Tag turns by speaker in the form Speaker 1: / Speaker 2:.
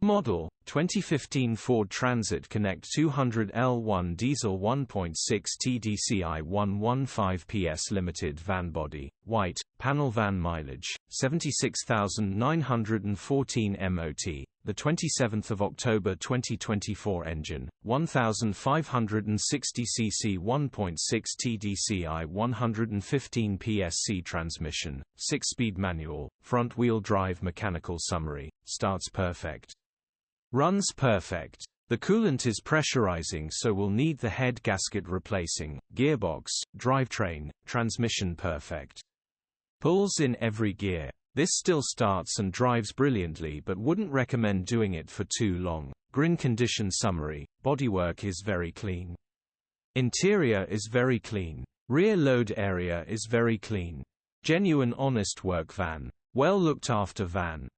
Speaker 1: Model 2015 Ford Transit Connect 200L1 Diesel 1.6 TDCi 115ps Limited Van Body, white, panel van mileage, 76,914 MOT, the 27th of October 2024 engine, 1,560 cc 1.6 TDCi 115 PSC transmission, 6-speed manual, front-wheel drive mechanical summary, starts perfect. Runs perfect. The coolant is pressurizing, so will need the head gasket replacing. Gearbox, drivetrain, transmission perfect. Pulls in every gear. This still starts and drives brilliantly, but wouldn't recommend doing it for too long. Grin condition summary. Bodywork is very clean. Interior is very clean. Rear load area is very clean. Genuine honest work van. Well looked after van.